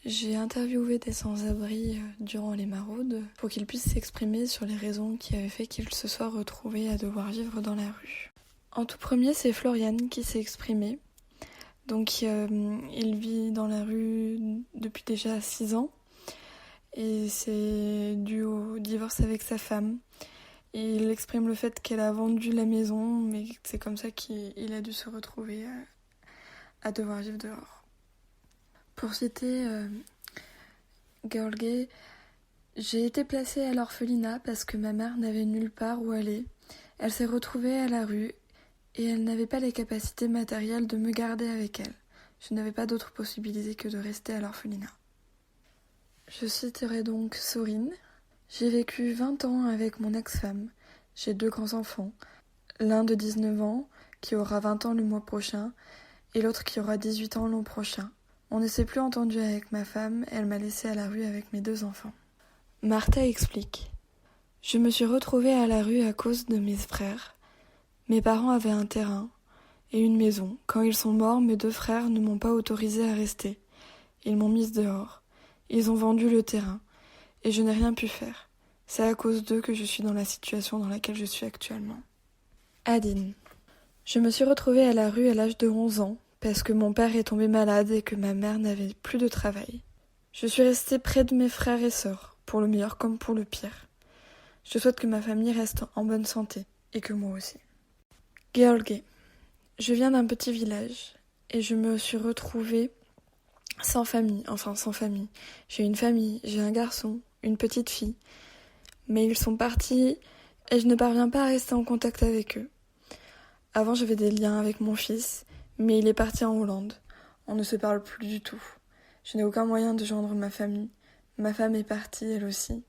J'ai interviewé des sans-abri durant les maraudes pour qu'ils puissent s'exprimer sur les raisons qui avaient fait qu'ils se soient retrouvés à devoir vivre dans la rue. En tout premier, c'est Florian qui s'est exprimé. Donc il vit dans la rue depuis déjà 6 ans et c'est dû au divorce avec sa femme. Il exprime le fait qu'elle a vendu la maison, mais c'est comme ça qu'il a dû se retrouver à devoir vivre dehors. Pour citer Girl Gay, j'ai été placée à l'orphelinat parce que ma mère n'avait nulle part où aller. Elle s'est retrouvée à la rue et elle n'avait pas les capacités matérielles de me garder avec elle. Je n'avais pas d'autre possibilité que de rester à l'orphelinat. Je citerai donc Sorine. J'ai vécu 20 ans avec mon ex-femme. J'ai 2 grands-enfants. L'un de 19 ans, qui aura 20 ans le mois prochain, et l'autre qui aura 18 ans l'an prochain. On ne s'est plus entendu avec ma femme, elle m'a laissée à la rue avec mes 2 enfants. Martha explique. Je me suis retrouvée à la rue à cause de mes frères. Mes parents avaient un terrain et une maison. Quand ils sont morts, mes 2 frères ne m'ont pas autorisée à rester. Ils m'ont mise dehors. Ils ont vendu le terrain et je n'ai rien pu faire. C'est à cause d'eux que je suis dans la situation dans laquelle je suis actuellement. Adine. Je me suis retrouvée à la rue à l'âge de 11 ans parce que mon père est tombé malade et que ma mère n'avait plus de travail. Je suis restée près de mes frères et sœurs, pour le meilleur comme pour le pire. Je souhaite que ma famille reste en bonne santé et que moi aussi. Girl Gay. Je viens d'un petit village et je me suis retrouvée sans famille. J'ai une famille, j'ai un garçon, une petite fille. Mais ils sont partis et je ne parviens pas à rester en contact avec eux. Avant, j'avais des liens avec mon fils, mais il est parti en Hollande. On ne se parle plus du tout. Je n'ai aucun moyen de joindre ma famille. Ma femme est partie, elle aussi.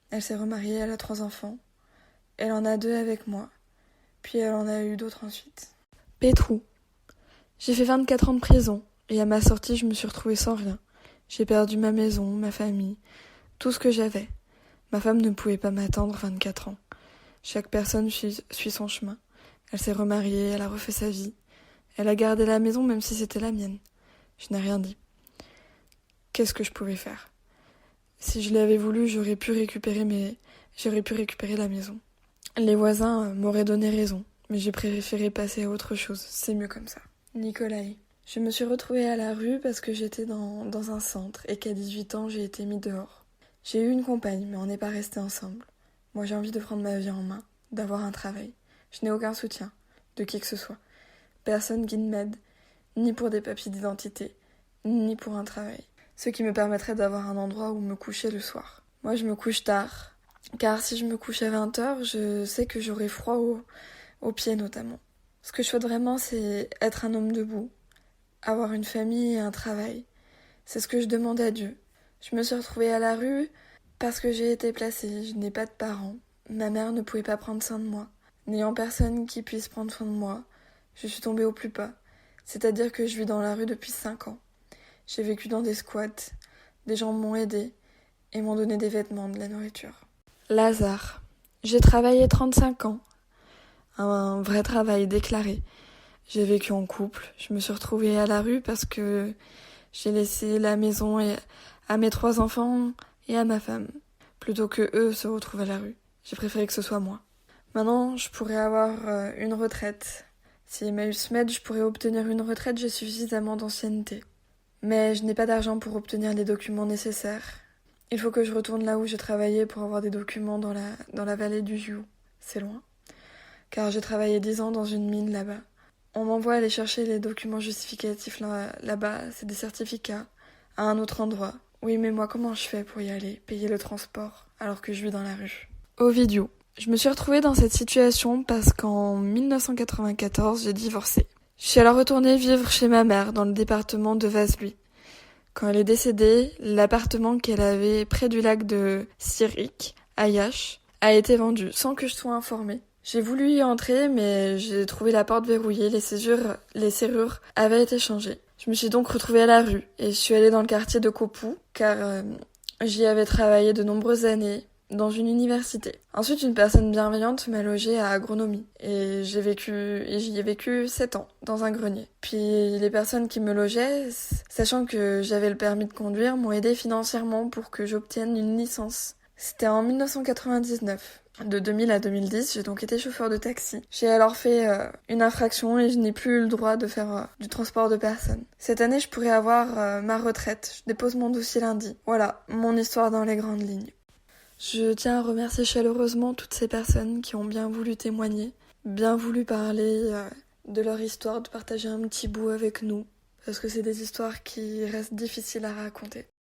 Elle s'est remariée, elle a 3 enfants. Elle en a 2 avec moi. Puis elle en a eu d'autres ensuite. Pétrou. J'ai fait 24 ans de prison, et à ma sortie, je me suis retrouvée sans rien. J'ai perdu ma maison, ma famille, tout ce que j'avais. Ma femme ne pouvait pas m'attendre 24 ans. Chaque personne suit son chemin. Elle s'est remariée, elle a refait sa vie. Elle a gardé la maison même si c'était la mienne. Je n'ai rien dit. Qu'est-ce que je pouvais faire ? Si je l'avais voulu, j'aurais pu récupérer la maison. Les voisins m'auraient donné raison, mais j'ai préféré passer à autre chose. C'est mieux comme ça. Nicolai. Je me suis retrouvée à la rue parce que j'étais dans un centre et qu'à 18 ans, j'ai été mise dehors. J'ai eu une compagne, mais on n'est pas restés ensemble. Moi, j'ai envie de prendre ma vie en main, d'avoir un travail. Je n'ai aucun soutien, de qui que ce soit. Personne qui ne m'aide, ni pour des papiers d'identité, ni pour un travail. Ce qui me permettrait d'avoir un endroit où me coucher le soir. Moi, je me couche tard, car si je me couche à 20h, je sais que j'aurai froid aux pieds notamment. Ce que je souhaite vraiment, c'est être un homme debout, avoir une famille et un travail. C'est ce que je demande à Dieu. Je me suis retrouvée à la rue parce que j'ai été placée. Je n'ai pas de parents. Ma mère ne pouvait pas prendre soin de moi. N'ayant personne qui puisse prendre soin de moi, je suis tombée au plus bas. C'est-à-dire que je vis dans la rue depuis 5 ans. J'ai vécu dans des squats. Des gens m'ont aidée et m'ont donné des vêtements, de la nourriture. Lazare. J'ai travaillé 35 ans. Un vrai travail déclaré. J'ai vécu en couple. Je me suis retrouvée à la rue parce que j'ai laissé la maison à mes 3 enfants et à ma femme, plutôt que eux se retrouvent à la rue. J'ai préféré que ce soit moi. Maintenant, je pourrais avoir une retraite. Si Emmaüs m'aide, je pourrais obtenir une retraite, j'ai suffisamment d'ancienneté. Mais je n'ai pas d'argent pour obtenir les documents nécessaires. Il faut que je retourne là où j'ai travaillé pour avoir des documents dans la vallée du Joux. C'est loin. Car j'ai travaillé 10 ans dans une mine là-bas. On m'envoie aller chercher les documents justificatifs là-bas, c'est des certificats, à un autre endroit. Oui, mais moi, comment je fais pour y aller, payer le transport, alors que je vis dans la rue ? Ovidiu. Je me suis retrouvée dans cette situation parce qu'en 1994, j'ai divorcé. Je suis alors retournée vivre chez ma mère, dans le département de Vaslui. Quand elle est décédée, l'appartement qu'elle avait près du lac de Sirik, à Yash, a été vendu, sans que je sois informée. J'ai voulu y entrer, mais j'ai trouvé la porte verrouillée, les serrures avaient été changées. Je me suis donc retrouvée à la rue, et je suis allée dans le quartier de Kopou, car j'y avais travaillé de nombreuses années, dans une université. Ensuite, une personne bienveillante m'a logée à agronomie et j'y ai vécu 7 ans dans un grenier. Puis les personnes qui me logeaient, sachant que j'avais le permis de conduire, m'ont aidé financièrement pour que j'obtienne une licence. C'était en 1999. De 2000 à 2010, j'ai donc été chauffeur de taxi. J'ai alors fait une infraction et je n'ai plus eu le droit de faire du transport de personnes. Cette année, je pourrais avoir ma retraite. Je dépose mon dossier lundi. Voilà, mon histoire dans les grandes lignes. Je tiens à remercier chaleureusement toutes ces personnes qui ont bien voulu témoigner, bien voulu parler de leur histoire, de partager un petit bout avec nous, parce que c'est des histoires qui restent difficiles à raconter.